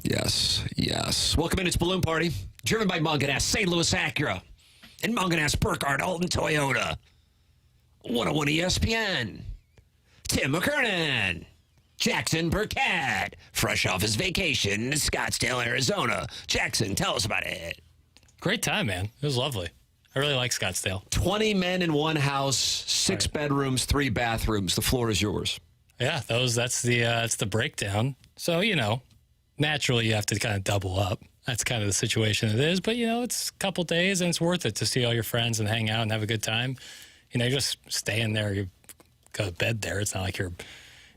Yes, yes. Welcome in. It's Balloon Party, driven by Munganass, St. Louis Acura, and Munganass Burkhardt Alton Toyota. 101 ESPN. Tim McKernan. Jackson Burkett, fresh off his vacation in Scottsdale, Arizona. Jackson, tell us about it. Great time, man. It was lovely. I really like Scottsdale. 20 men in one house, 6 bedrooms, 3 bathrooms. The floor is yours. Yeah, that's the breakdown. So, naturally you have to kind of double up. That's kind of the situation it is. But, it's a couple days and it's worth it to see all your friends and hang out and have a good time. You're just staying there. You go to bed there. It's not like you're,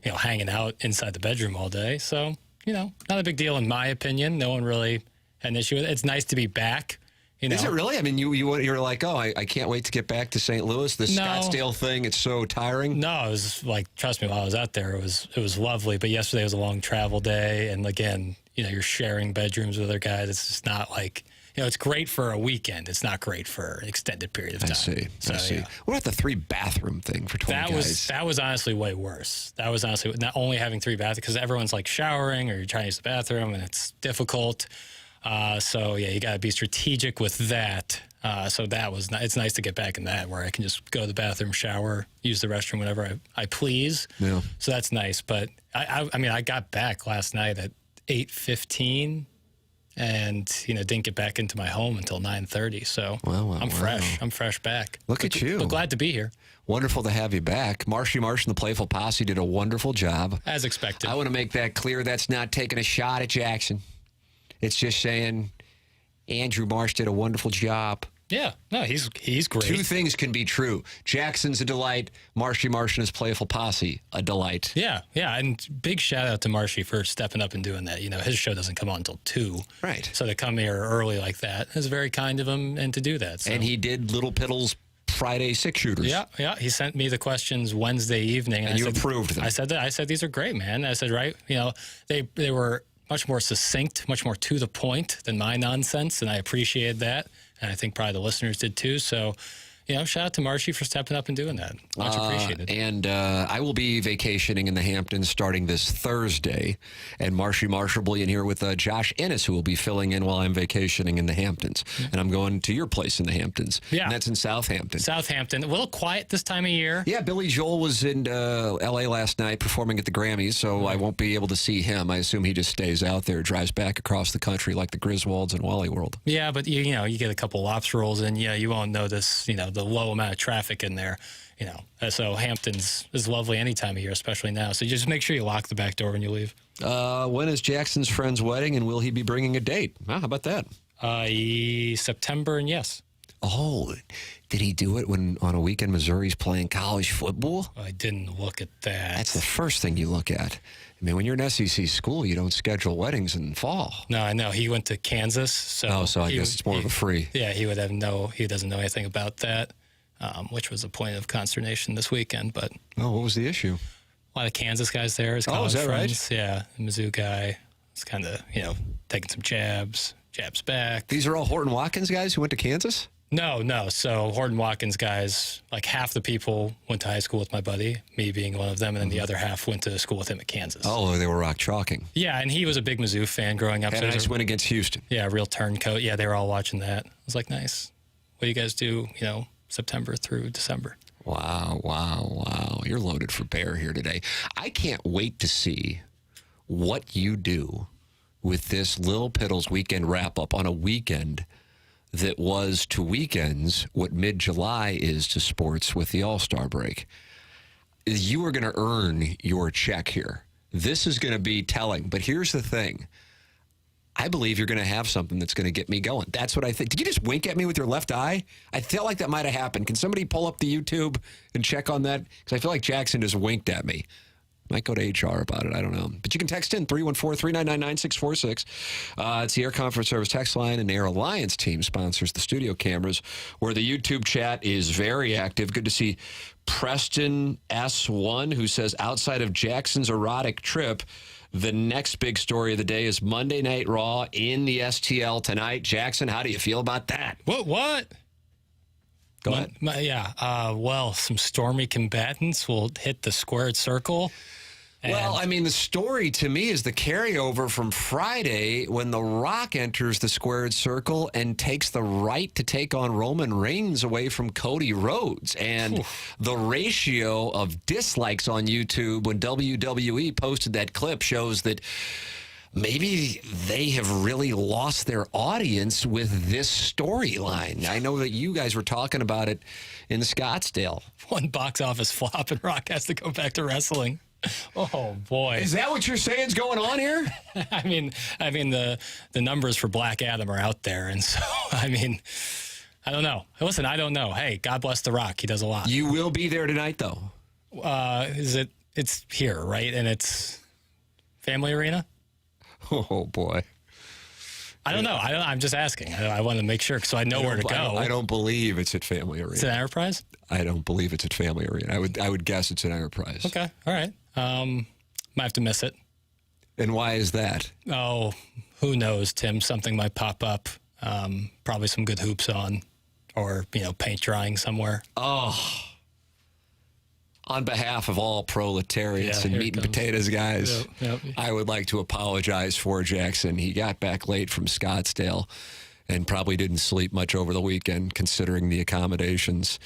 hanging out inside the bedroom all day. So, not a big deal in my opinion. No one really had an issue with it. It's nice to be back. Is it really? I mean, you're like, oh, I can't wait to get back to St. Louis. The Scottsdale thing, it's so tiring. No, it was like, trust me, while I was out there, it was lovely. But yesterday was a long travel day, and again, you're sharing bedrooms with other guys. It's just not like, it's great for a weekend. It's not great for an extended period of time. I see. Yeah. What about the 3-bathroom thing for 20 guys? That was honestly way worse. That was honestly not only having 3 bathrooms, because everyone's like showering or you're trying to use the bathroom, and it's difficult. You got to be strategic with that. So it's nice to get back in that, where I can just go to the bathroom, shower, use the restroom whenever I please. Yeah. So that's nice. But I got back last night at 8:15 and, didn't get back into my home until 9:30. So I'm fresh. I'm fresh back. Look at you. But glad to be here. Wonderful to have you back. Marshy Marsh and the Playful Posse did a wonderful job. As expected. I want to make that clear. That's not taking a shot at Jackson. It's just saying Andrew Marsh did a wonderful job. Yeah, no, he's great. 2 things can be true. Jackson's a delight. Marshy Marsh and his Playful Posse, a delight. Yeah, and big shout out to Marshy for stepping up and doing that. His show doesn't come on until 2. Right. So to come here early like that is very kind of him, and to do that. So. And he did Little Piddle's Friday 6-shooters. Yeah. He sent me the questions Wednesday evening. And you approved them. I said, these are great, man. I said, right, they were much more succinct, much more to the point than my nonsense, and I appreciated that, and I think probably the listeners did too. So, shout out to Marshy for stepping up and doing that. Much appreciated. And I will be vacationing in the Hamptons starting this Thursday, and Marshy Marsh will be in here with Josh Ennis, who will be filling in while I'm vacationing in the Hamptons. And I'm going to your place in the Hamptons. Yeah. And that's in Southampton. A little quiet this time of year. Yeah, Billy Joel was in L.A. last night performing at the Grammys, so I won't be able to see him. I assume he just stays out there, drives back across the country like the Griswolds and Wally World. Yeah, but you get a couple lobster rolls in, you won't notice, the low amount of traffic in there, So Hamptons is lovely any time of year, especially now. So just make sure you lock the back door when you leave. When is Jackson's friend's wedding, and will he be bringing a date? How about that? September, and yes. Oh, did he do it when on a weekend Missouri's playing college football? I didn't look at that. That's the first thing you look at. I mean, when you're an SEC school, you don't schedule weddings in fall. No, I know. He went to Kansas, so I guess it's more of a free. Yeah, he doesn't know anything about that, which was a point of consternation this weekend. But what was the issue? A lot of Kansas guys there. His college is that friends. right? Yeah, the Missou guy was kind of taking some jabs back. These are all Horton Watkins guys who went to Kansas? No. So Horton Watkins guys, like half the people went to high school with my buddy, me being one of them, and then the other half went to school with him at Kansas. Oh, they were rock chalking. Yeah, and he was a big Missou fan growing up. Had a nice win against Houston. Yeah, real turncoat. Yeah, they were all watching that. I was like, nice. What do you guys do, September through December? Wow. You're loaded for bear here today. I can't wait to see what you do with this Lil Piddles weekend wrap-up on a weekend that was to weekends what mid-July is to sports with the All-Star break. You are going to earn your check here. This is going to be telling. But here's the thing. I believe you're going to have something that's going to get me going. That's what I think. Did you just wink at me with your left eye? I felt like that might have happened. Can somebody pull up the YouTube and check on that? Because I feel like Jackson just winked at me. Might go to HR about it. I don't know. But you can text in 314-399-9646. It's the Air Comfort Service text line, and Air Alliance team sponsors the studio cameras, where the YouTube chat is very active. Good to see Preston S1, who says, outside of Jackson's erotic trip, the next big story of the day is Monday Night Raw in the STL tonight. Jackson, how do you feel about that? What? Go ahead. Some stormy combatants will hit the squared circle Well, I mean, the story to me is the carryover from Friday when The Rock enters the squared circle and takes the right to take on Roman Reigns away from Cody Rhodes. And the ratio of dislikes on YouTube when WWE posted that clip shows that maybe they have really lost their audience with this storyline. I know that you guys were talking about it in Scottsdale. One box office flop and Rock has to go back to wrestling. Oh boy! Is that what you're saying is going on here? I mean, the numbers for Black Adam are out there, and so I mean, I don't know. Listen, I don't know. Hey, God bless The Rock. He does a lot. You will be there tonight, though. It's here, right? And it's Family Arena. Oh boy! I don't know. I'm just asking. I want to make sure so I know where to go. I don't believe it's at Family Arena. It's an Enterprise? I don't believe it's at Family Arena. I would guess it's an Enterprise. Okay. All right. Might have to miss it. And why is that? Oh, who knows, Tim? Something might pop up. Probably some good hoops on, or paint drying somewhere. Oh. On behalf of all proletariats and meat and potatoes guys, Yep. I would like to apologize for Jackson. He got back late from Scottsdale and probably didn't sleep much over the weekend considering the accommodations.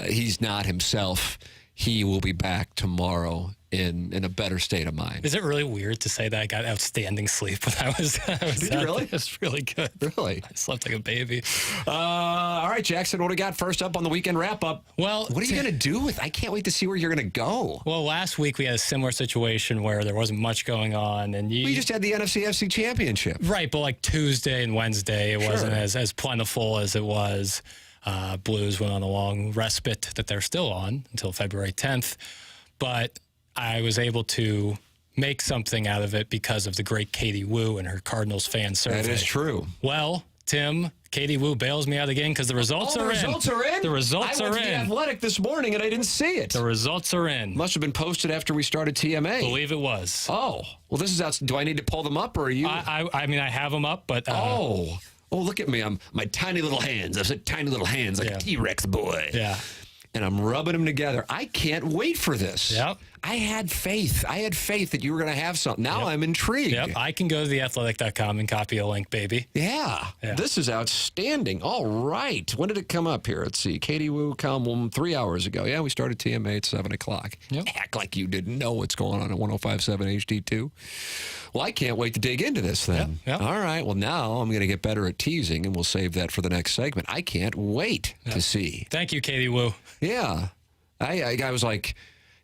He's not himself. He will be back tomorrow in a better state of mind. Is it really weird to say that I got outstanding sleep when I was Did you really? It was really good. Really? I slept like a baby. All right, Jackson, what do we got first up on the weekend wrap-up? Well, what are you going to do with I can't wait to see where you're going to go. Well, last week we had a similar situation where there wasn't much going on. And We just had the NFC-FC Championship. Right, but like Tuesday and Wednesday, it wasn't as plentiful as it was. Blues went on a long respite that they're still on until February 10th. But I was able to make something out of it because of the great Katie Wu and her Cardinals fan survey. That is true. Well, Tim, Katie Wu bails me out again because the results are in. The results are in? The results I are went to the in. Athletic this morning and I didn't see it. The results are in. Must have been posted after we started TMA. Believe it was. Oh, well, this is out. Do I need to pull them up or are you? I mean, I have them up, but. Oh, look at me. I'm my tiny little hands. I've said tiny little hands like a T-Rex boy. Yeah. And I'm rubbing them together. I can't wait for this. Yep. I had faith. I had faith that you were going to have something. Now I'm intrigued. Yep. I can go to theathletic.com and copy a link, baby. Yeah. This is outstanding. All right. When did it come up here? Let's see. Katie Wu come 3 hours ago. Yeah, we started TMA at 7 o'clock. Yep. Act like you didn't know what's going on at 105.7 HD2. Well, I can't wait to dig into this then. Yep. All right. Well, now I'm going to get better at teasing, and we'll save that for the next segment. I can't wait to see. Thank you, Katie Wu. Yeah. I was like,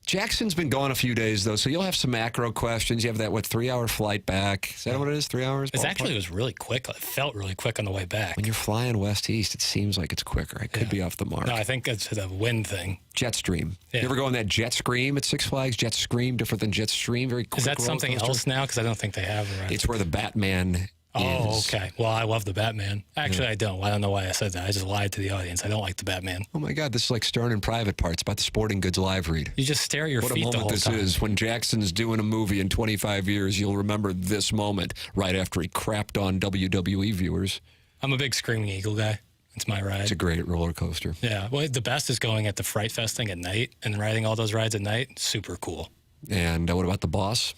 Jackson's been gone a few days, though, so you'll have some macro questions. You have that, 3-hour flight back? Is that what it is, 3 hours? It was really quick. It felt really quick on the way back. When you're flying west-east, it seems like it's quicker. I could be off the mark. No, I think it's the wind thing. Jetstream. Yeah. You ever go on that Jet Scream at Six Flags? Jet Scream, different than Jetstream? Very quick. Is that something else now? Because I don't think they have around. It's where the Batman is. Okay. Well, I love the Batman. Actually, I don't. I don't know why I said that. I just lied to the audience. I don't like the Batman. Oh, my God. This is like Stern and Private Parts about the Sporting Goods live read. You just stare at your What a feet the moment whole this time. is. When Jackson's doing a movie in 25 years, you'll remember this moment right after he crapped on WWE viewers. I'm a big Screaming Eagle guy. It's my ride. It's a great roller coaster. Yeah. Well, the best is going at the Fright Fest thing at night and riding all those rides at night. Super cool. And what about the Boss?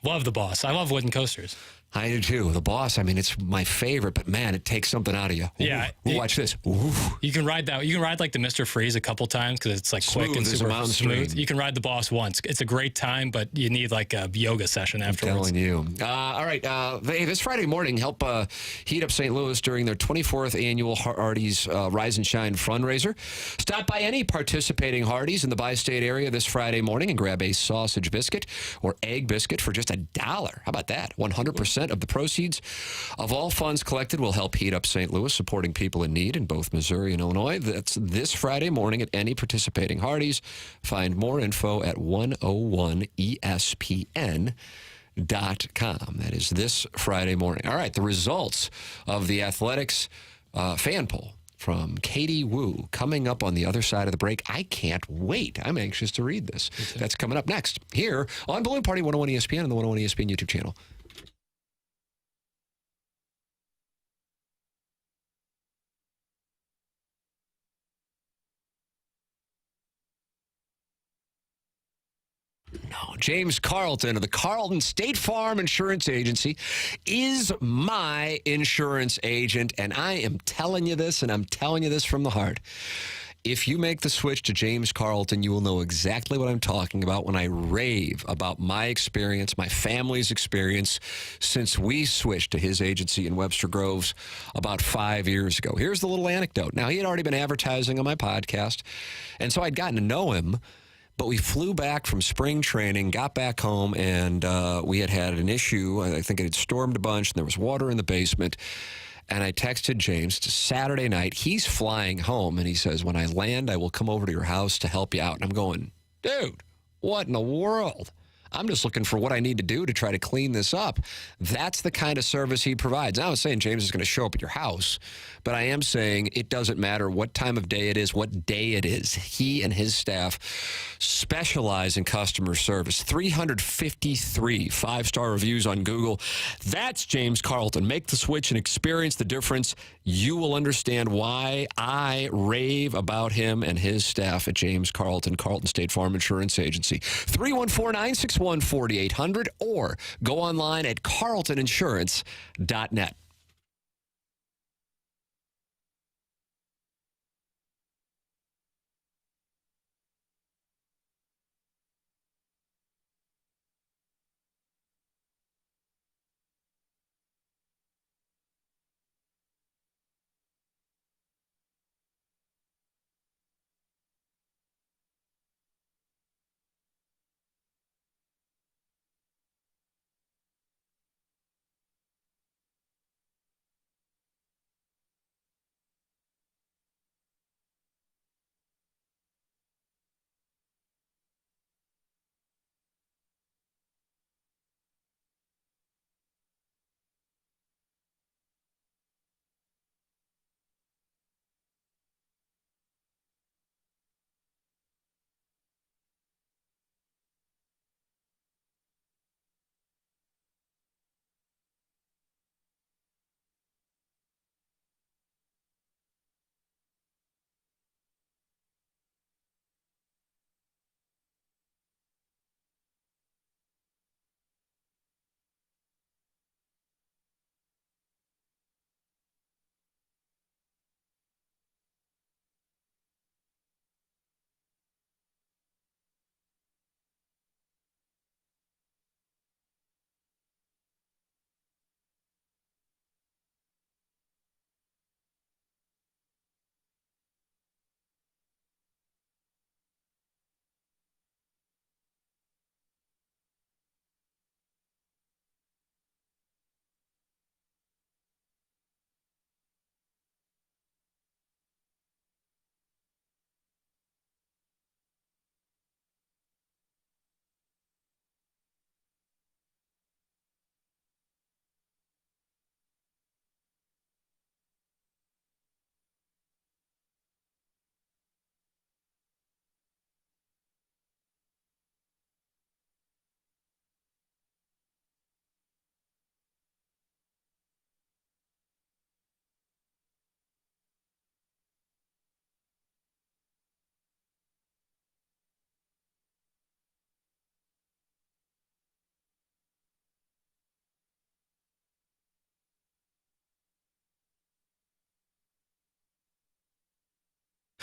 Love the Boss. I love wooden coasters. I do too. The Boss, I mean, it's my favorite, but man, it takes something out of you. Yeah. Ooh, watch this. Ooh. You can ride that. You can ride like the Mr. Freeze a couple times because it's like quick Smooth and as a super mountain smooth. stream. You can ride the Boss once. It's a great time, but you need like a yoga session afterwards. I'm telling you. All right. Hey, this Friday morning, help heat up St. Louis during their 24th annual Hardee's Rise and Shine fundraiser. Stop by any participating Hardee's in the bi-state area this Friday morning and grab a sausage biscuit or egg biscuit for just $1. How about that? 100% of the proceeds of all funds collected will help heat up St. Louis, supporting people in need in both Missouri and Illinois. That's this Friday morning at any participating Hardee's. Find more info at 101ESPN.com. That is this Friday morning. All right, the results of the Athletics fan poll from Katie Wu coming up on the other side of the break. I can't wait. I'm anxious to read this. That's coming up next here on Balloon Party 101 ESPN and the 101 ESPN YouTube channel. No. now. James Carlton of the Carlton State Farm Insurance Agency is my insurance agent, and I am telling you this, and I'm telling you this from the heart. If you make the switch to James Carlton, you will know exactly what I'm talking about when I rave about my experience, my family's experience, since we switched to his agency in Webster Groves about 5 years ago. Here's the little anecdote. Now, he had already been advertising on my podcast, and so I'd gotten to know him, but we flew back from spring training, got back home, and we had an issue. I think it had stormed a bunch, and there was water in the basement. And I texted James. It's Saturday night. He's flying home, and he says, when I land, I will come over to your house to help you out. And I'm going, dude, what in the world? I'm just looking for what I need to do to try to clean this up. That's the kind of service he provides. Now, I'm saying James is going to show up at your house, but I am saying it doesn't matter what time of day it is, what day it is. He and his staff specialize in customer service. 353 five-star reviews on Google. That's James Carlton. Make the switch and experience the difference. You will understand why I rave about him and his staff at James Carlton, Carlton State Farm Insurance Agency. 314-961-4800 or go online at carltoninsurance.net.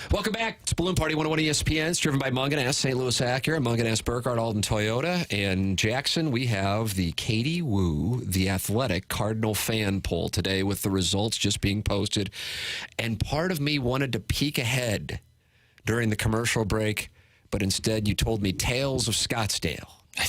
Welcome back. It's Balloon Party 101 ESPN. It's driven by Munganess, St. Louis Acura, Munganess, Burkhardt, Alden Toyota. And Jackson, we have the Katie Woo, the Athletic Cardinal fan poll today with the results just being posted. And part of me wanted to peek ahead during the commercial break, but instead you told me Tales of Scottsdale. I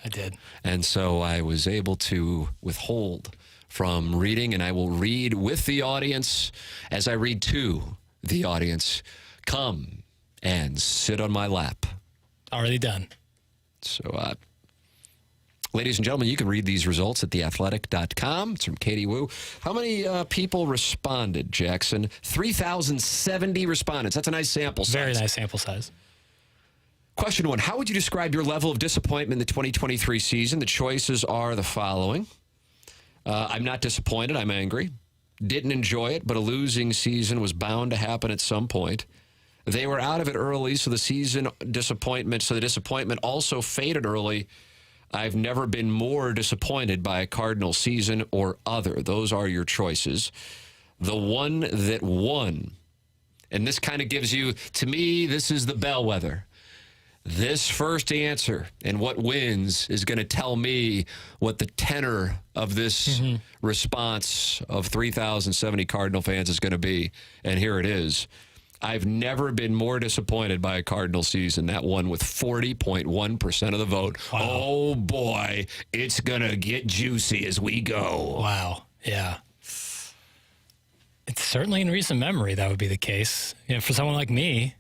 did. And so I was able to withhold from reading, and I will read with the audience as I read to the audience. Come and sit on my lap. Already done. So, ladies and gentlemen, you can read these results at theathletic.com. It's from Katie Woo. How many people responded, Jackson? 3,070 respondents. That's a nice sample size. Very nice sample size. Question one, how would you describe your level of disappointment in the 2023 season? The choices are the following. I'm not disappointed. I'm angry. Didn't enjoy it, but a losing season was bound to happen at some point. They were out of it early, so the disappointment also faded early. I've never been more disappointed by a Cardinal season or other. Those are your choices. The one that won, and this kind of gives you, to me, this is the bellwether. This first answer and what wins is going to tell me what the tenor of this response of 3,070 Cardinal fans is going to be. And here it is. I've never been more disappointed by a Cardinal season. That one with 40.1% of the vote. Wow. Oh, boy, it's going to get juicy as we go. Wow, yeah. It's certainly in recent memory that would be the case. You know, for someone like me,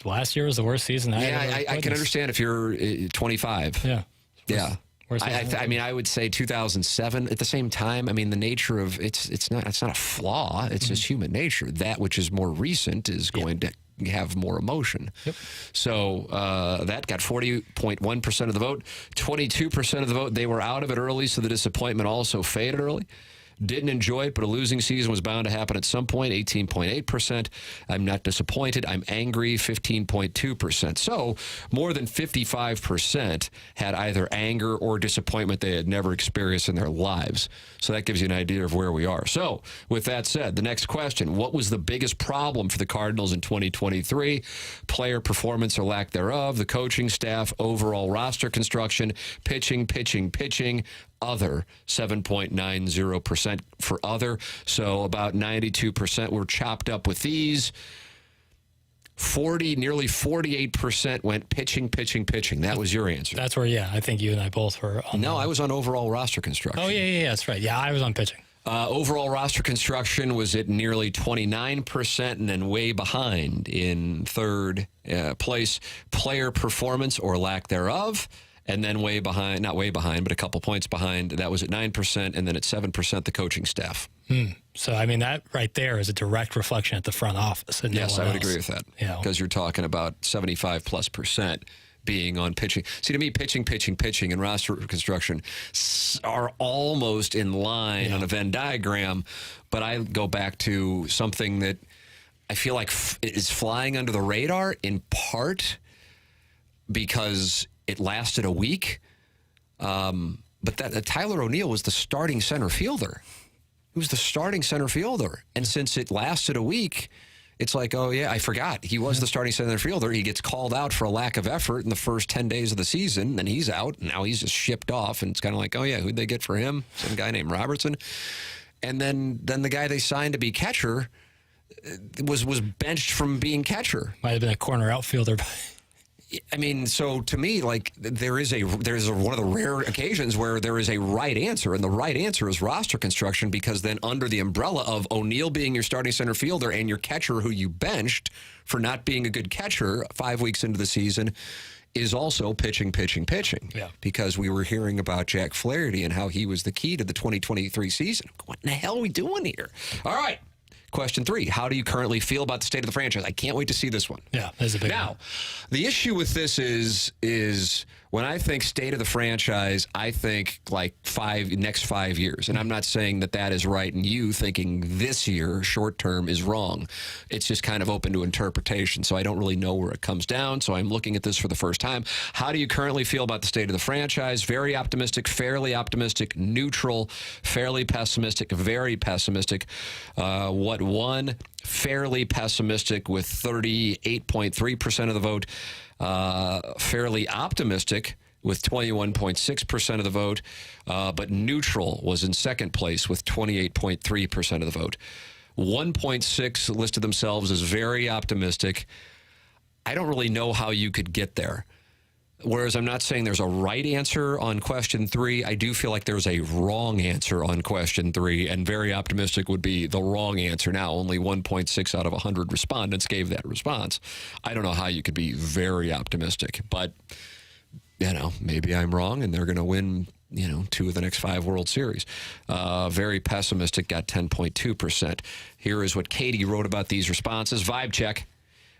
last year was the worst season I can understand if you're 25. Yeah. Yeah. I mean, I would say 2007. At the same time, I mean, the nature of it's not a flaw. It's just human nature. That which is more recent is going to have more emotion. Yep. So that got 40.1% of the vote. 22% of the vote. They were out of it early, so the disappointment also faded early. Didn't enjoy it, but a losing season was bound to happen at some point, 18.8%. I'm not disappointed. I'm angry, 15.2%. So more than 55% had either anger or disappointment they had never experienced in their lives. So that gives you an idea of where we are. So with that said, the next question, what was the biggest problem for the Cardinals in 2023? Player performance or lack thereof, the coaching staff, overall roster construction, pitching, other, 7.90% for other. So about 92% were chopped up with these. Nearly 48% went pitching. That was your answer. That's where, I think you and I both were on. No, I was on overall roster construction. Oh, yeah, that's right. Yeah, I was on pitching. Overall roster construction was at nearly 29% and then way behind in third place. Player performance or lack thereof. And then way behind, not way behind, but a couple points behind. That was at 9%, and then at 7%, the coaching staff. So, I mean, that right there is a direct reflection at the front office. Yes, I would agree with that. Because you're talking about 75+% being on pitching. See, to me, pitching, and roster construction are almost in line on a Venn diagram. But I go back to something that I feel like is flying under the radar in part because it lasted a week, but Tyler O'Neill was the starting center fielder. He was the starting center fielder. And since it lasted a week, it's like, oh, yeah, I forgot. He was the starting center fielder. He gets called out for a lack of effort in the first 10 days of the season, and he's out. And now he's just shipped off, and it's kind of like, oh, yeah, who'd they get for him? Some guy named Robertson. And then the guy they signed to be catcher was benched from being catcher. Might have been a corner outfielder. I mean, so to me, like there is one of the rare occasions where there is a right answer, and the right answer is roster construction, because then under the umbrella of O'Neill being your starting center fielder and your catcher who you benched for not being a good catcher 5 weeks into the season is also pitching. Yeah. Because we were hearing about Jack Flaherty and how he was the key to the 2023 season. What in the hell are we doing here? All right. Question 3, how do you currently feel about the state of the franchise? I can't wait to see this one. Yeah, that's a big one. Now, the issue with this is when I think state of the franchise, I think like next 5 years. And I'm not saying that is right and you thinking this year, short term, is wrong. It's just kind of open to interpretation. So I don't really know where it comes down. So I'm looking at this for the first time. How do you currently feel about the state of the franchise? Very optimistic, fairly optimistic, neutral, fairly pessimistic, very pessimistic. What won? Fairly pessimistic with 38.3% of the vote. Fairly optimistic with 21.6% of the vote, but neutral was in second place with 28.3% of the vote. 1.6 listed themselves as very optimistic. I don't really know how you could get there. Whereas I'm not saying there's a right answer on question 3. I do feel like there's a wrong answer on question 3, and very optimistic would be the wrong answer. Now, only 1.6 out of 100 respondents gave that response. I don't know how you could be very optimistic, but, maybe I'm wrong and they're going to win, 2 of the next 5 World Series. Very pessimistic got 10.2%. Here is what Katie wrote about these responses. Vibe check.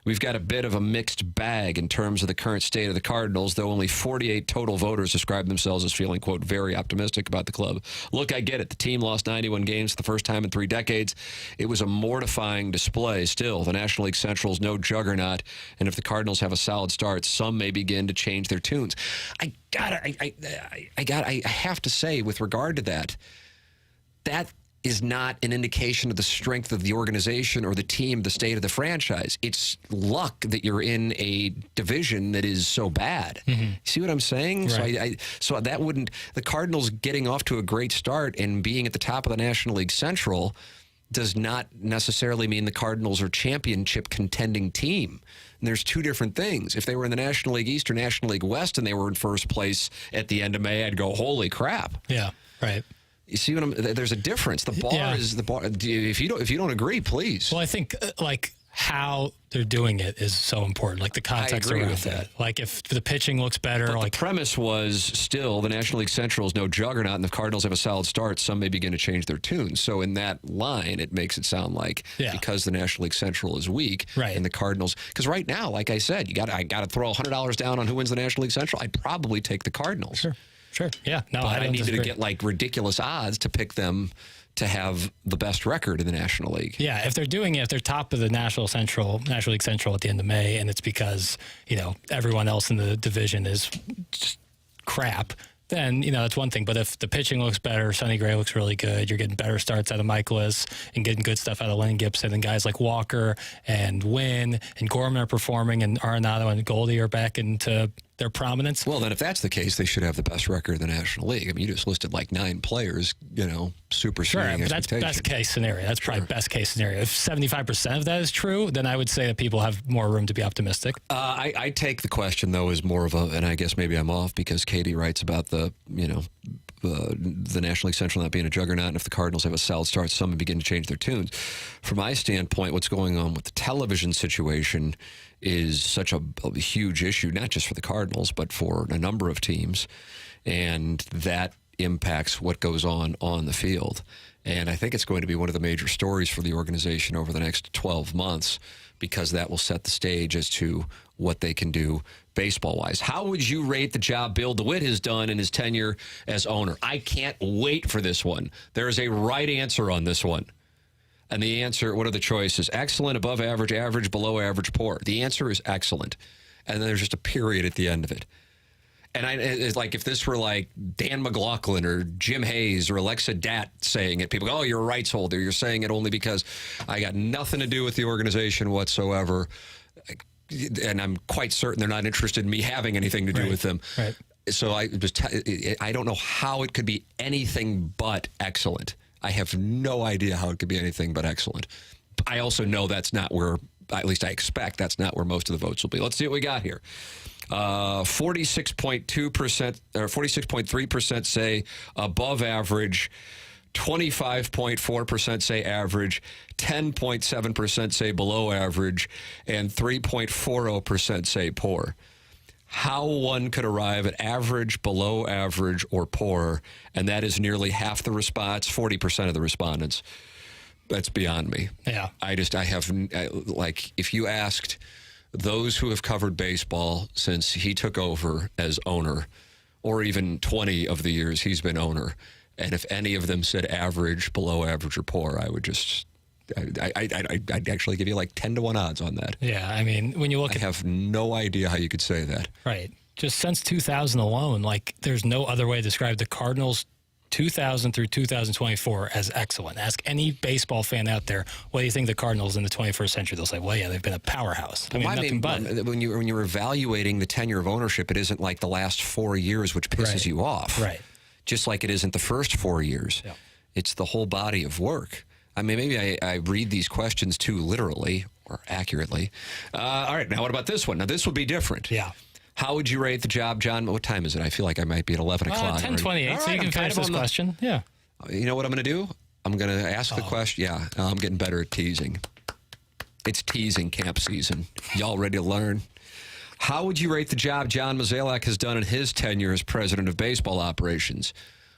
We've got a bit of a mixed bag in terms of the current state of the Cardinals, though only 48 total voters describe themselves as feeling, quote, very optimistic about the club. Look, I get it. The team lost 91 games for the first time in 3 decades. It was a mortifying display. Still, the National League Central is no juggernaut, and if the Cardinals have a solid start, some may begin to change their tunes. I have to say, with regard to that is not an indication of the strength of the organization or the team, the state of the franchise. It's luck that you're in a division that is so bad. Mm-hmm. See what I'm saying? Right. So that wouldn't, the Cardinals getting off to a great start and being at the top of the National League Central does not necessarily mean the Cardinals are championship contending team. And there's two different things. If they were in the National League East or National League West and they were in first place at the end of May, I'd go, holy crap. Yeah, right. You see what there's a difference. The bar is the bar. If you don't agree, please. Well, I think how they're doing it is so important. Like the context around that. Like if the pitching looks better. But like the premise was still the National League Central is no juggernaut, and the Cardinals have a solid start. Some may begin to change their tune. So in that line, it makes it sound like because the National League Central is weak, right. And the Cardinals. Because right now, like I said, I got to throw $100 down on who wins the National League Central. I'd probably take the Cardinals. Sure. Yeah. No, but I needed to get like ridiculous odds to pick them to have the best record in the National League. Yeah, if they're doing it, if they're top of the National League Central at the end of May, and it's because, everyone else in the division is just crap, then, that's one thing. But if the pitching looks better, Sonny Gray looks really good, you're getting better starts out of Michaelis and getting good stuff out of Lane Gibson, and guys like Walker and Wynn and Gorman are performing, and Arenado and Goldie are back into their prominence. Well, then if that's the case, they should have the best record in the National League. I mean, you just listed like 9 players, superseding but that's best case scenario. That's probably best case scenario. If 75% of that is true, then I would say that people have more room to be optimistic. I take the question, though, as more of and I guess maybe I'm off because Katie writes about the National League Central not being a juggernaut, and if the Cardinals have a solid start, some begin to change their tunes. From my standpoint, what's going on with the television situation is such a huge issue, not just for the Cardinals, but for a number of teams, and that impacts what goes on the field. And I think it's going to be one of the major stories for the organization over the next 12 months because that will set the stage as to what they can do baseball-wise. How would you rate the job Bill DeWitt has done in his tenure as owner? I can't wait for this one. There is a right answer on this one. And the answer, what are the choices? Excellent, above average, average, below average, poor. The answer is excellent. And then there's just a period at the end of it. And it's like if this were like Dan McLaughlin or Jim Hayes or Alexa Datt saying it, people go, oh, you're a rights holder. You're saying it only because I got nothing to do with the organization whatsoever. And I'm quite certain they're not interested in me having anything to do with them. Right. So I don't know how it could be anything but excellent. I have no idea how it could be anything but excellent. I also know that's not where, at least I expect, that's not where most of the votes will be. Let's see what we got here. 46.2% or 46.3% say above average, 25.4% say average, 10.7% say below average, and 3.40% say poor. How one could arrive at average, below average, or poor, and that is nearly half the response, 40% of the respondents. That's beyond me. Yeah. If you asked those who have covered baseball since he took over as owner, or even 20 of the years he's been owner, and if any of them said average, below average, or poor, I would just... I'd actually give you like 10-1 odds on that. Yeah, I mean, when you look I have no idea how you could say that. Right. Just since 2000 alone, there's no other way to describe the Cardinals 2000 through 2024 as excellent. Ask any baseball fan out there, what do you think the Cardinals in the 21st century? They'll say, well, yeah, they've been a powerhouse. Nothing but. When you're evaluating the tenure of ownership, it isn't like the last 4 years, which pisses you off. Right. Just like it isn't the first 4 years. Yeah. It's the whole body of work. I mean, maybe I read these questions too literally or accurately. All right, now what about this one? Now, this would be different. Yeah. How would you rate the job, John? What time is it? I feel like I might be at 11 o'clock. 10:28, so you can finish this question. Yeah. You know what I'm going to do? I'm going to ask the question. Yeah, I'm getting better at teasing. It's teasing camp season. Y'all ready to learn? How would you rate the job John Mozeliak has done in his tenure as president of baseball operations?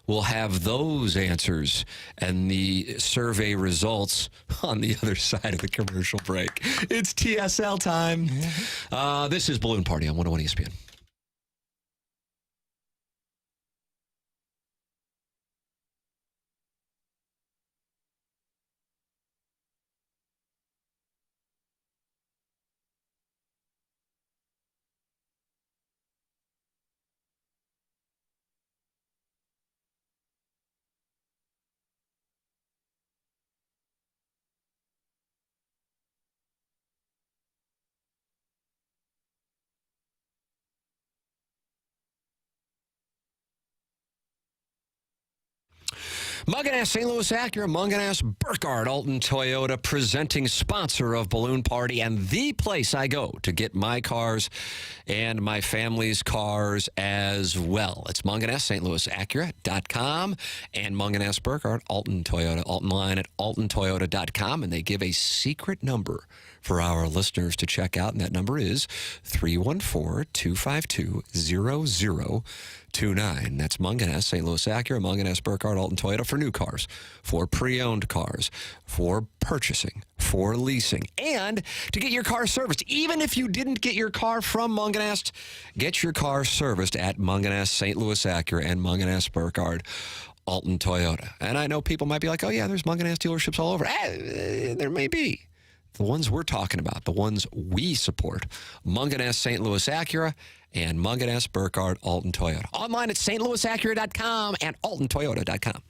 We'll have those answers and the survey results on the other side of the commercial break. It's TSL time. This is Balloon Party on 101 ESPN. Munganess St. Louis Acura, Munganess Burkhardt Alton Toyota, presenting sponsor of Balloon Party, and the place I go to get my cars and my family's cars as well. It's Munganess St. Louis Acura.com and Munganess Burkhardt Alton Toyota, Alton line at altontoyota.com, and they give a secret number for our listeners to check out, and that number is 314-252-0029. That's Munganess, St. Louis Acura, Munganess, Burkhardt, Alton Toyota for new cars, for pre-owned cars, for purchasing, for leasing, and to get your car serviced. Even if you didn't get your car from Munganess, get your car serviced at Munganess, St. Louis Acura, and Munganess, Burkhardt, Alton Toyota. And I know people might be like, oh, yeah, there's Munganess dealerships all over. There may be. The ones we're talking about, the ones we support, Munganess St. Louis Acura and Munganess Burkhardt Alton Toyota. Online at stlouisacura.com and altontoyota.com.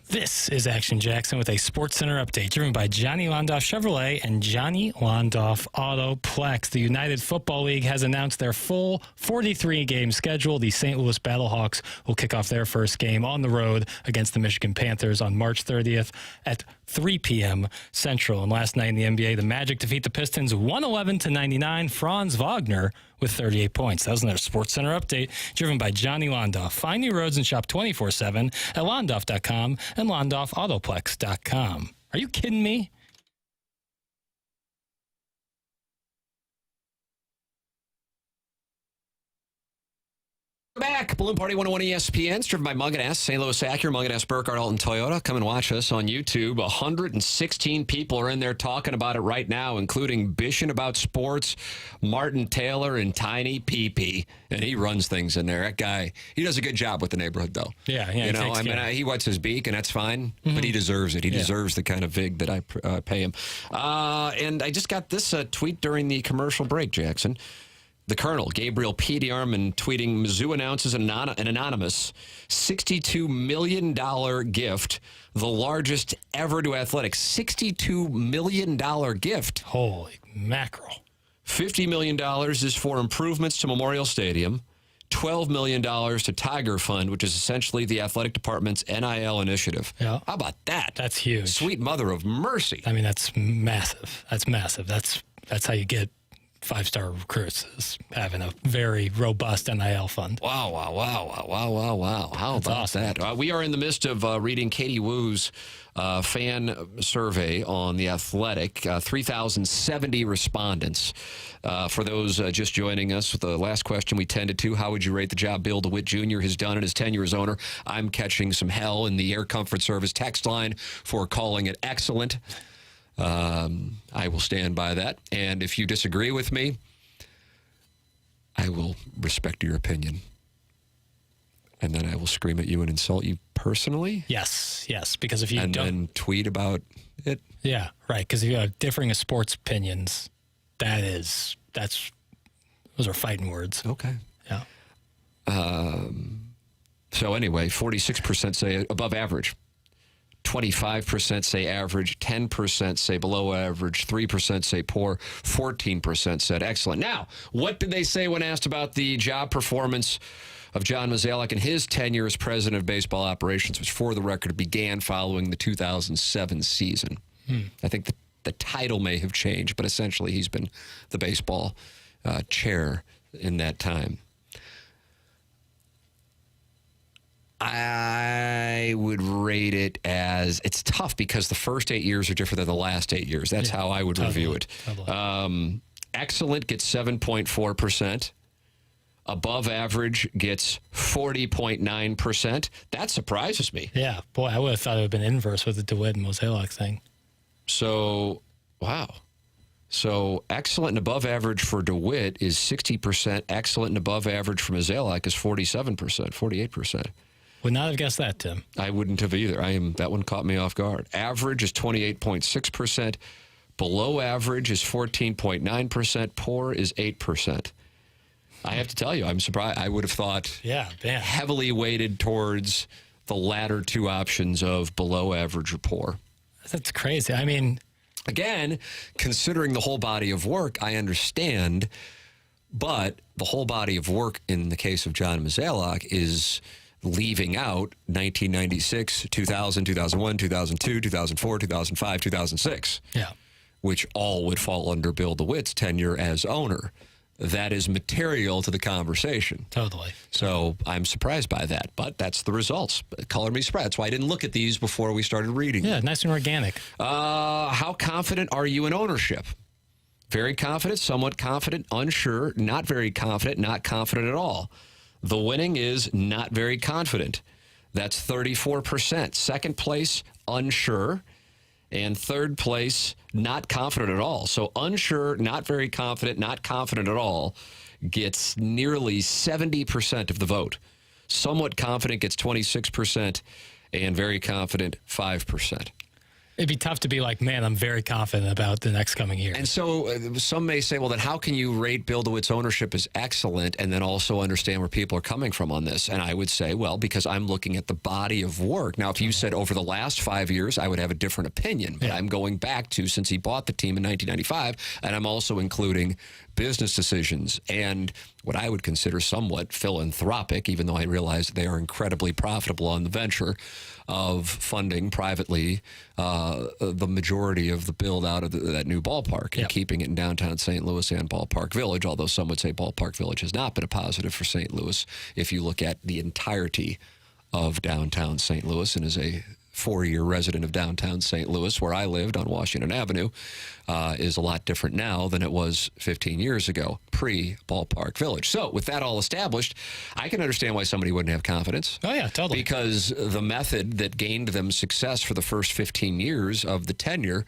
This is Action Jackson with a Sports Center update driven by Johnny Londoff Chevrolet and Johnny Londoff Autoplex. The United Football League has announced their full 43-game schedule. The St. Louis Battlehawks will kick off their first game on the road against the Michigan Panthers on March 30th at 3 p.m. Central. And last night in the NBA, the Magic defeat the Pistons 111-99. Franz Wagner with 38 points. That was another Sports Center update driven by Johnny Londoff. Find new roads and shop 24/7 at londoff.com and LondoffAutoplex.com. Are you kidding me? Back, Balloon Party 101 ESPN, driven by Munganess, St. Louis Acura, Munganess, Burkhardt, Alton Toyota. Come and watch us on YouTube. 116 people are in there talking about it right now, including Bishon about sports, Martin Taylor, and Tiny PP. And he runs things in there. That guy, he does a good job with the neighborhood, though. Yeah. You know, I mean, he wets his beak, and that's fine, but he deserves it. He deserves the kind of vig that I pay him. And I just got this tweet during the commercial break, Jackson. The Colonel, Gabriel P. DeArmond, tweeting, Missou announces an anonymous $62 million gift, the largest ever to athletics. $62 million gift. Holy mackerel. $50 million is for improvements to Memorial Stadium. $12 million to Tiger Fund, which is essentially the athletic department's NIL initiative. Yeah. How about that? That's huge. Sweet mother of mercy. I mean, that's massive. That's massive. That's how you get five-star recruits, is having a very robust NIL fund. Wow. How about that? We are in the midst of reading Katie Woo's fan survey on The Athletic. 3,070 respondents. For those just joining us, the last question we tended to, how would you rate the job Bill DeWitt Jr. has done in his tenure as owner? I'm catching some hell in the Air Comfort Service text line for calling it excellent. I will stand by that. And if you disagree with me, I will respect your opinion. And then I will scream at you and insult you personally. Yes. Because if you and then tweet about it. Yeah, right. Because if you have differing sports opinions, those are fighting words. Okay. Yeah. So anyway, 46% say above average. 25% say average, 10% say below average, 3% say poor, 14% said excellent. Now, what did they say when asked about the job performance of John Mozeliak in his tenure as president of baseball operations, which for the record began following the 2007 season? I think the title may have changed, but essentially he's been the baseball chair in that time. I would rate it as, it's tough because the first 8 years are different than the last 8 years. That's how I would review it. Totally. Excellent gets 7.4%. Above average gets 40.9%. That surprises me. Yeah, boy, I would have thought it would have been inverse with the DeWitt and Mozeliak thing. So, wow. So excellent and above average for DeWitt is 60%. Excellent and above average for Mozeliak is 47%, 48%. Would not have guessed that, Tim. I wouldn't have either. That one caught me off guard. Average is 28.6%. Below average is 14.9%. Poor is 8%. I have to tell you, I'm surprised. I would have thought heavily weighted towards the latter two options of below average or poor. That's crazy. I mean, again, considering the whole body of work, I understand, but the whole body of work in the case of John Mozeliak is leaving out 1996, 2000, 2001, 2002, 2004, 2005, 2006, which all would fall under Bill DeWitt's tenure as owner. That is material to the conversation. Totally. So I'm surprised by that, but that's the results. Color me surprised. That's why I didn't look at these before we started reading. Yeah, nice and organic. How confident are you in ownership? Very confident, somewhat confident, unsure, not very confident, not confident at all. The winning is not very confident. That's 34%. Second place, unsure. And third place, not confident at all. So unsure, not very confident, not confident at all gets nearly 70% of the vote. Somewhat confident gets 26%, and very confident 5%. It'd be tough to be like, man, I'm very confident about the next coming year. And so some may say, well, then how can you rate Bill DeWitt's ownership as excellent and then also understand where people are coming from on this? And I would say, well, because I'm looking at the body of work. Now, if you said over the last 5 years, I would have a different opinion. But I'm going back to since he bought the team in 1995, and I'm also including business decisions and what I would consider somewhat philanthropic, even though I realize they are incredibly profitable on the venture of funding privately the majority of the build out of that new ballpark and keeping it in downtown St. Louis and Ballpark Village, although some would say Ballpark Village has not been a positive for St. Louis if you look at the entirety of downtown St. Louis, and as a 4-year resident of downtown St. Louis, where I lived on Washington Avenue, is a lot different now than it was 15 years ago, pre-Ballpark Village. So with that all established, I can understand why somebody wouldn't have confidence. Oh, yeah, totally. Because the method that gained them success for the first 15 years of the tenure,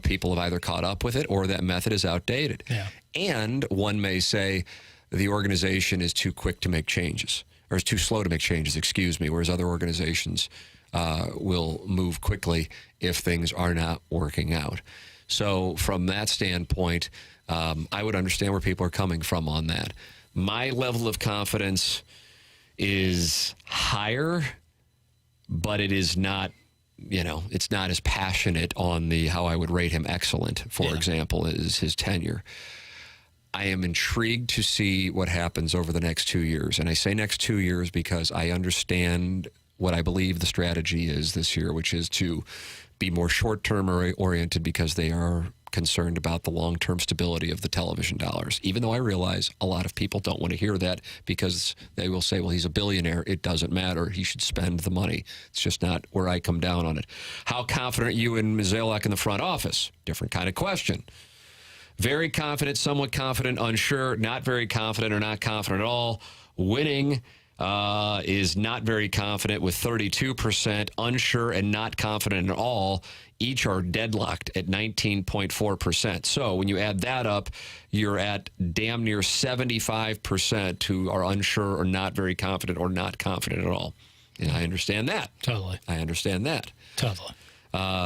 people have either caught up with it or that method is outdated. Yeah. And one may say the organization is too quick to make changes, or is too slow to make changes, whereas other organizations will move quickly if things are not working out. So from that standpoint, I would understand where people are coming from on that. My level of confidence is higher, but it is not, it's not as passionate on the how I would rate him excellent, for example, is his tenure. I am intrigued to see what happens over the next 2 years. And I say next 2 years because I understand what I believe the strategy is this year, which is to be more short-term oriented because they are concerned about the long-term stability of the television dollars. Even though I realize a lot of people don't want to hear that because they will say, well, he's a billionaire. It doesn't matter. He should spend the money. It's just not where I come down on it. How confident are you in Missou in the front office? Different kind of question. Very confident, somewhat confident, unsure, not very confident, or not confident at all. Winning is not very confident with 32%, unsure and not confident at all. Each are deadlocked at 19.4%. So when you add that up, you're at damn near 75% who are unsure or not very confident or not confident at all. And I understand that. Totally. I understand that. Totally.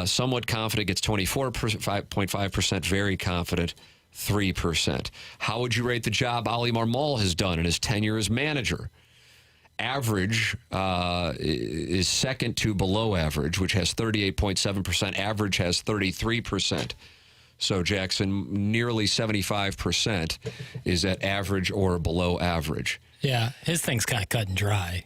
Somewhat confident gets 24.5%, very confident 3%. How would you rate the job Ali Marmol has done in his tenure as manager? Average is second to below average, which has 38.7%. Average has 33%. So, Jackson, nearly 75% is at average or below average. Yeah, his thing's kind of cut and dry.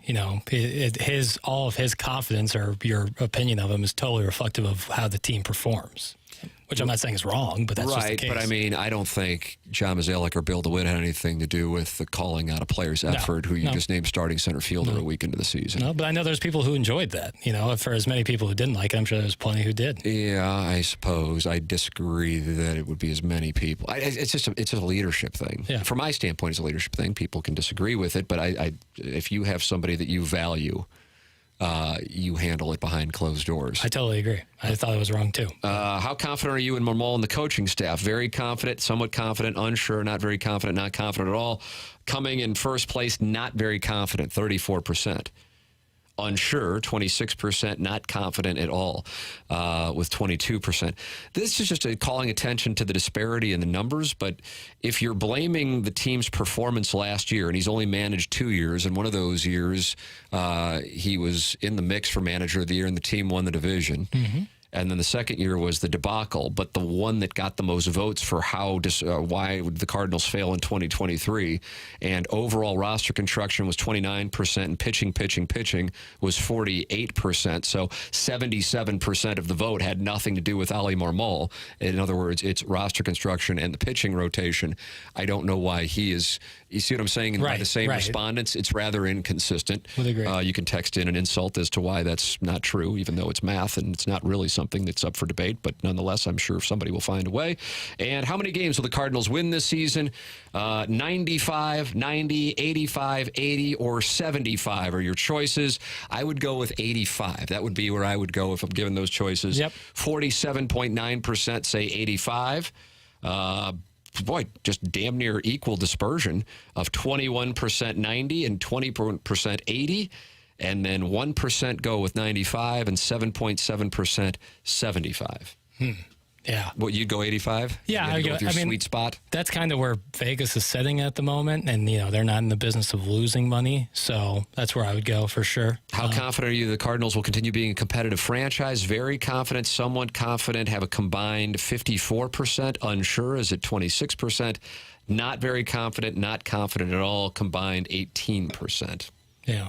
All of his confidence or your opinion of him is totally reflective of how the team performs. Which I'm not saying is wrong, but that's just the case. But I mean, I don't think John Missou or Bill DeWitt had anything to do with the calling out a player's effort who you just named starting center fielder a week into the season. No, but I know there's people who enjoyed that. For as many people who didn't like it, I'm sure there's plenty who did. Yeah, I suppose. I disagree that it would be as many people. It's just a leadership thing. Yeah. From my standpoint, it's a leadership thing. People can disagree with it, but if you have somebody that you value, you handle it behind closed doors. I totally agree. I thought it was wrong, too. How confident are you in Marmol and the coaching staff? Very confident, somewhat confident, unsure, not very confident, not confident at all. Coming in first place, not very confident, 34%. Unsure, 26%, not confident at all, with 22%. This is just calling attention to the disparity in the numbers, but if you're blaming the team's performance last year, and he's only managed 2 years, and one of those years he was in the mix for manager of the year and the team won the division, and then the second year was the debacle, but the one that got the most votes for why would the Cardinals fail in 2023, and overall roster construction was 29%, and pitching was 48%, so 77% of the vote had nothing to do with Ali Marmol. In other words, it's roster construction and the pitching rotation. I don't know why he is, you see what I'm saying? And by the same respondents, it's rather inconsistent. Would agree. You can text in an insult as to why that's not true, even though it's math and it's not really something that's up for debate, but nonetheless, I'm sure somebody will find a way. And how many games will the Cardinals win this season? 95, 90, 85, 80, or 75 are your choices. I would go with 85. That would be where I would go if I'm given those choices. Yep. 47.9% say 85. Boy, just damn near equal dispersion of 21% 90 and 20% 80. and then 1% go with 95, and 7.7% 75. Yeah. What, you'd go 85? Yeah, You'd go with your sweet spot? That's kind of where Vegas is sitting at the moment, and they're not in the business of losing money, so that's where I would go for sure. How confident are you the Cardinals will continue being a competitive franchise? Very confident, somewhat confident, have a combined 54%. Unsure is at 26%. Not very confident, not confident at all, combined 18%. Yeah.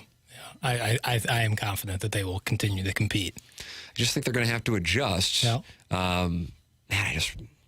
I am confident that they will continue to compete. I just think they're going to have to adjust. Yeah.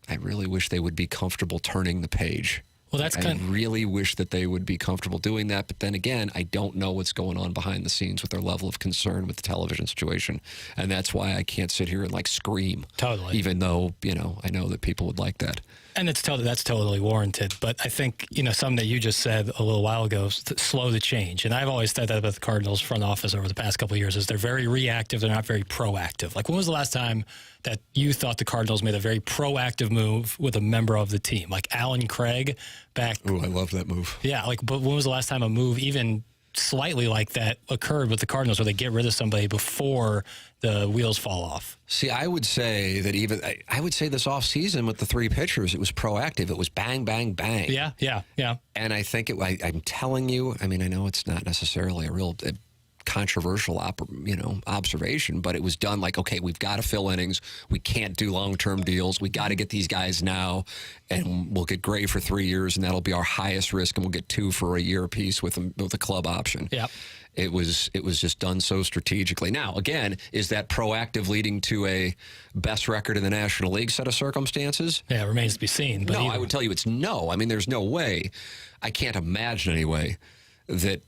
I really wish they would be comfortable turning the page. Well, I really wish that they would be comfortable doing that. But then again, I don't know what's going on behind the scenes with their level of concern with the television situation. And that's why I can't sit here and scream. Totally. Even though, I know that people would like that. And that's totally warranted. But I think, something that you just said a little while ago, slow to change. And I've always said that about the Cardinals front office over the past couple of years, is they're very reactive. They're not very proactive. When was the last time that you thought the Cardinals made a very proactive move with a member of the team? Like Alan Craig back. Ooh, I love that move. Yeah. But when was the last time a move even slightly like that occurred with the Cardinals, where they get rid of somebody before the wheels fall off? See, I would say that I would say this offseason with the three pitchers, it was proactive. It was bang, bang, bang. Yeah. And I think I'm telling you, I know it's not necessarily a real controversial observation, but it was done okay, we've got to fill innings. We can't do long-term deals. We got to get these guys now, and we'll get Gray for 3 years, and that'll be our highest risk, and we'll get 2 for a year apiece with a club option. Yeah. It was just done so strategically. Now, again, is that proactive leading to a best record in the National League set of circumstances? Yeah, it remains to be seen. But no, I would tell you it's no. There's no way. I can't imagine anyway that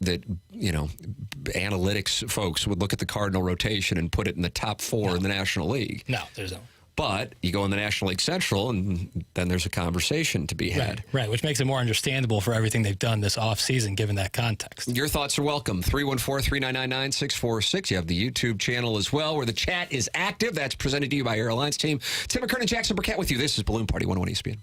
analytics folks would look at the Cardinal rotation and put it in the top 4 in the National League. No, there's no. But you go in the National League Central, and then there's a conversation to be had. Right, which makes it more understandable for everything they've done this offseason, given that context. Your thoughts are welcome. 314-399-9646. You have the YouTube channel as well, where the chat is active. That's presented to you by Airlines team. Tim McKernan, Jackson Burkett with you. This is Balloon Party 101 ESPN.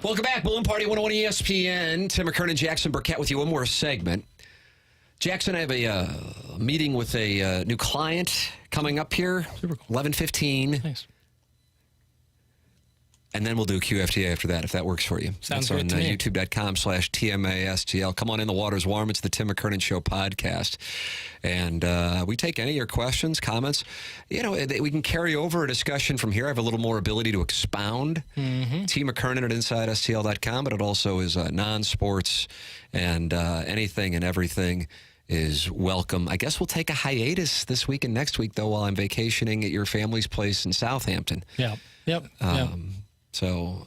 Welcome back. Balloon Party 101 ESPN. Tim McKernan, Jackson Burkett with you. One more segment. Jackson, I have a meeting with a new client coming up here, 11:15. Nice. And then we'll do QFTA after that, if that works for you. Sounds That's good to on me. youtube.com/TMASTL. Come on in, the water's warm. It's the Tim McKernan Show podcast. And we take any of your questions, comments. You know, we can carry over a discussion from here. I have a little more ability to expound. T McKernan at InsideSTL.com, but it also is non-sports and anything and everything is welcome. I guess we'll take a hiatus this week and next week, though, while I'm vacationing at your family's place in Southampton. Yeah. Yep. So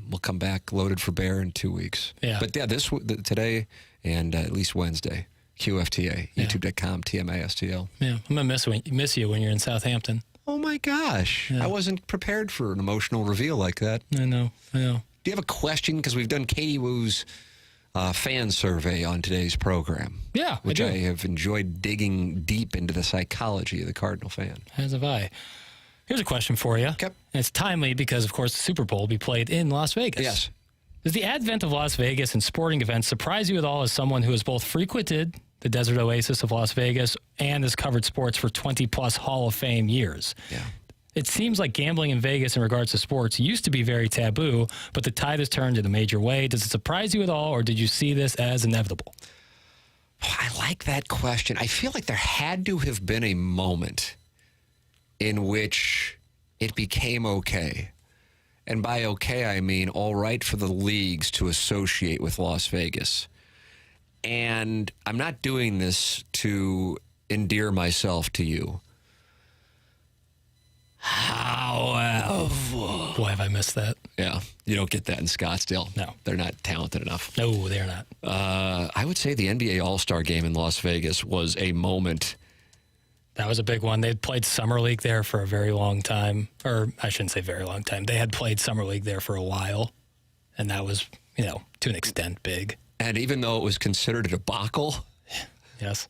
we'll come back loaded for bear in 2 weeks. Yeah. But yeah, today and at least Wednesday, QFTA, youtube.com, TMASTL. Yeah. I'm going to miss you when you're in Southampton. Oh, my gosh. Yeah. I wasn't prepared for an emotional reveal like that. I know. Do you have a question? Because we've done Katie Woo's fan survey on today's program. Yeah, which I I do. have enjoyed digging deep into the psychology of the Cardinal fan. As have I. Here's a question for you. Okay. And it's timely because, of course, the Super Bowl will be played in Las Vegas. Yes. Does the advent of Las Vegas and sporting events surprise you at all as someone who has both frequented the desert oasis of Las Vegas and has covered sports for 20-plus Hall of Fame years? Yeah. It seems like gambling in Vegas in regards to sports used to be very taboo, but the tide has turned in a major way. Does it surprise you at all, or did you see this as inevitable? I like that question. I feel like there had to have been a moment in which it became okay. And by okay, I mean all right for the leagues to associate with Las Vegas. And I'm not doing this to endear myself to you. However, Boy, have I missed that. yeah, you don't get that in Scottsdale. No. They're not talented enough. No, they're not. I would say the NBA All-Star Game in Las Vegas was a moment. That was a big one. They'd played Summer League there for a very long time. Or I shouldn't say very long time. They had played Summer League there for a while. And that was, to an extent big. And even though it was considered a debacle, Yes.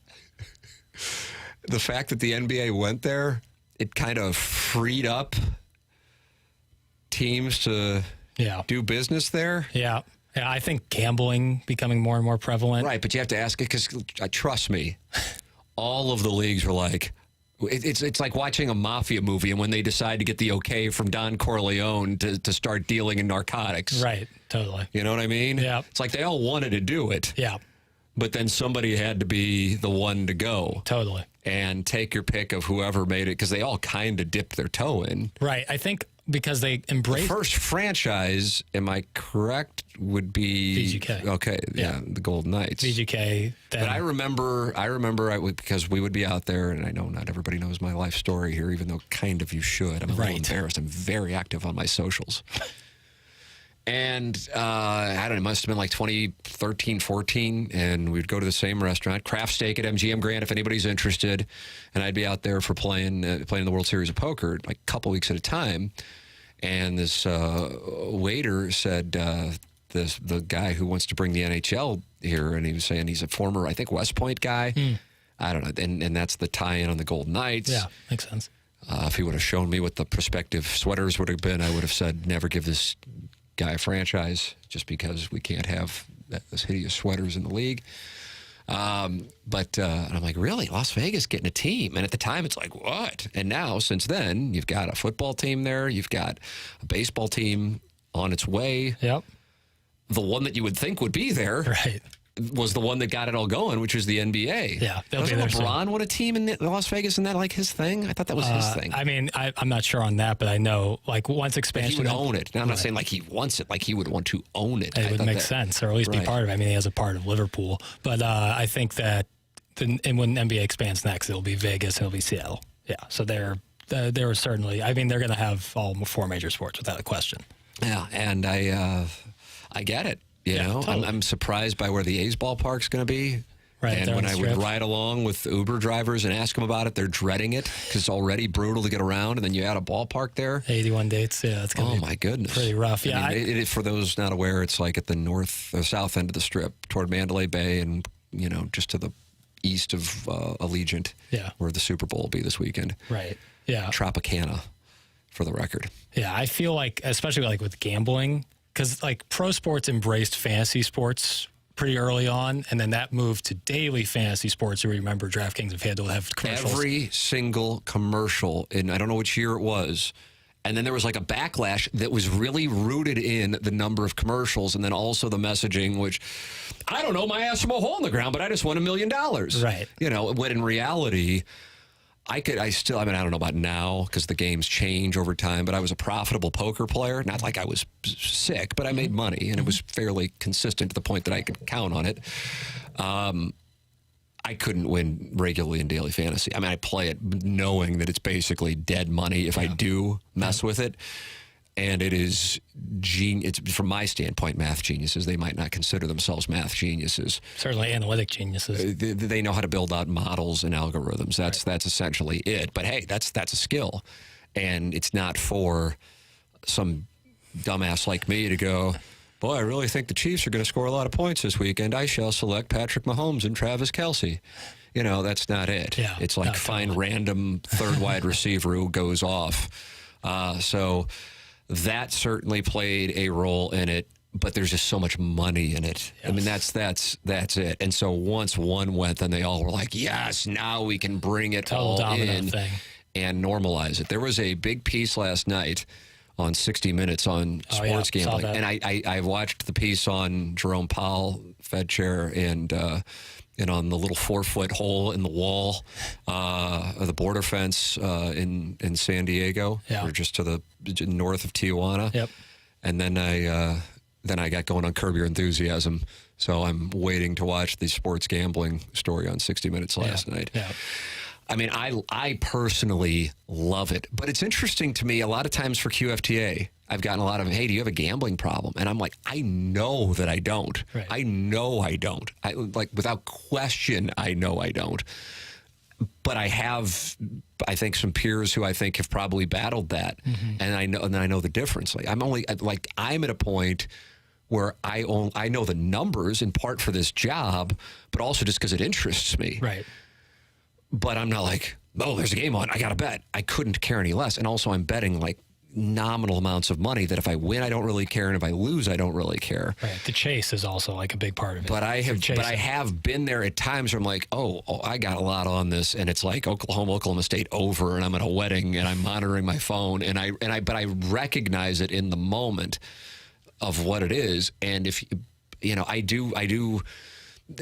the fact that the NBA went there, it kind of freed up teams to Yeah. do business there. Yeah. Yeah. I think gambling becoming more and more prevalent. Right, but you have to ask it because, trust me, all of the leagues are like, it's like watching a mafia movie, and when they decide to get the okay from Don Corleone to start dealing in narcotics. Right. Totally. You know what I mean? Yeah. It's like they all wanted to do it, Yeah. but then somebody had to be the one to go Totally. and take your pick of whoever made it, because they all kind of dipped their toe in. Right. I think because they embrace First franchise, am I correct, would be VGK. Okay, yeah, Yeah. the Golden Knights. VGK. But I remember because we would be out there, and I know not everybody knows my life story here, even though kind of you should. I'm a little Right. embarrassed. I'm very active on my socials. And I don't know, it must have been like 2013, 14, and we'd go to the same restaurant, Craft Steak at MGM Grand, if anybody's interested. And I'd be out there for playing the World Series of Poker, like a couple weeks at a time. And this waiter said, the guy who wants to bring the NHL here, and he was saying he's a former, I think, West Point guy. I don't know, and that's the tie-in on the Golden Knights. Yeah. Makes sense. If he would have shown me what the prospective sweaters would have been, I would have said, never give this guy a franchise, just because we can't have those hideous sweaters in the league. But I'm like, really? Las Vegas getting a team? And at the time, it's like, what? And now, since then, you've got a football team there. You've got a baseball team on its way. Yep. The one that you would think would be there Right. was the one that got it all going, which was the NBA. Yeah, they'll be Doesn't there soon. LeBron want a team in Las Vegas? Isn't that like his thing? I thought that was his thing. I mean, I'm not sure on that, but I know, like, once He expansion... would own it. Now, I'm not Right. saying like he wants it, like he would want to own it. It would make sense, or at least be Right. part of it. I mean, he has a part of Liverpool. But I think that and when NBA expands next, it'll be Vegas and it'll be Seattle. Yeah, so they're certainly... I mean, they're going to have all four major sports without a question. Yeah, and I get it. You know, totally. I'm surprised by where the A's ballpark's going to be. Right, And they're when on I the would strip. ride along with Uber drivers and ask them about it, they're dreading it because it's already brutal to get around. And then you add a ballpark there. 81 dates, yeah, it's going Oh, to be my goodness. pretty rough. Yeah, I mean, for those not aware, it's like at the north or south end of the strip toward Mandalay Bay and, just to the east of Allegiant, Yeah. where the Super Bowl will be this weekend. right, yeah. Tropicana, for the record. Yeah, I feel like, especially like with gambling, because like pro sports embraced fantasy sports pretty early on, and then that moved to daily fantasy sports. You remember DraftKings and FanDuel have commercials. Every single commercial, and I don't know which year it was, and then there was like a backlash that was really rooted in the number of commercials and then also the messaging, which, I don't know my ass from a hole in the ground, but I just won $1 million. Right. You know, when in reality, I don't know about now because the games change over time, but I was a profitable poker player. Not like I was sick, but I made money, and it was fairly consistent to the point that I could count on it. I couldn't win regularly in daily fantasy. I mean, I play it knowing that it's basically dead money if I do mess with it. And it is it's from my standpoint, math geniuses. They might not consider themselves math geniuses. Certainly analytic geniuses. They know how to build out models and algorithms. That's essentially it. But hey, that's a skill. And it's not for some dumbass like me to go, boy, I really think the Chiefs are going to score a lot of points this weekend. I shall select Patrick Mahomes and Travis Kelce. You know, that's not it. Yeah, it's like find random third wide receiver who goes off. So that certainly played a role in it, but there's just so much money in it. Yes. I mean, that's it. And so once one went, then they all were like, yes, now we can bring it all in and normalize it. There was a big piece last night on 60 Minutes on sports gambling. And I watched the piece on Jerome Powell, Fed chair, and on the little 4-foot hole in the wall of the border fence in San Diego, or just to the north of Tijuana. Yep. And then I got going on Curb Your Enthusiasm. So I'm waiting to watch the sports gambling story on 60 Minutes last night. Yeah. I mean, I personally love it. But it's interesting to me, a lot of times for QFTA, I've gotten a lot of, hey, do you have a gambling problem? And I'm like, I know that I don't. Right. I know I don't. Without question, I know I don't. But I have, I think, some peers who I think have probably battled that. Mm-hmm. And I know the difference. I'm at a point where I know the numbers in part for this job, but also just because it interests me. Right. But I'm not like, oh, there's a game on, I got to bet. I couldn't care any less. And also I'm betting like nominal amounts of money that if I win, I don't really care. And if I lose, I don't really care. Right. The chase is also like a big part of it. But I have been there at times where I'm like, oh, I got a lot on this. And it's like Oklahoma State over, and I'm at a wedding and I'm monitoring my phone. But I recognize it in the moment of what it is. And if, I do,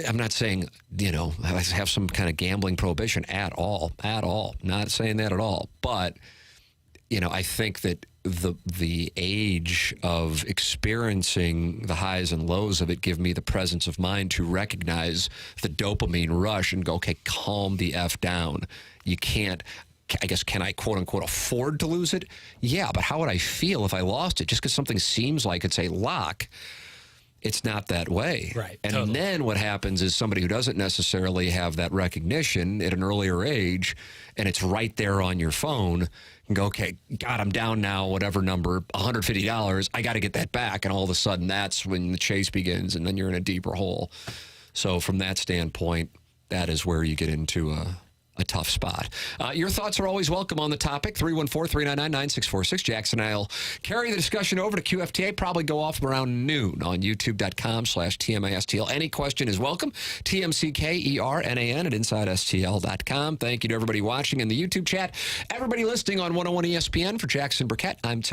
I'm not saying, I have some kind of gambling prohibition at all. Not saying that at all. But, I think that the age of experiencing the highs and lows of it give me the presence of mind to recognize the dopamine rush and go, okay, calm the F down. You can't, I guess, can I quote unquote afford to lose it? Yeah, but how would I feel if I lost it? Just because something seems like it's a lock, it's not that way. Right. And totally. then what happens is somebody who doesn't necessarily have that recognition at an earlier age, and it's right there on your phone, and go, okay, God, I'm down now, whatever number, $150, I got to get that back. And all of a sudden, that's when the chase begins, and then you're in a deeper hole. So from that standpoint, that is where you get into a tough spot. Your thoughts are always welcome on the topic. 314-399-9646. Jackson and I'll carry the discussion over to QFTA, probably go off around noon on youtube.com/TMISTL. Any question is welcome. TMCKERNAN at InsideSTL.com. Thank you to everybody watching in the YouTube chat. Everybody listening on 101 ESPN. For Jackson Burkett, I'm Tim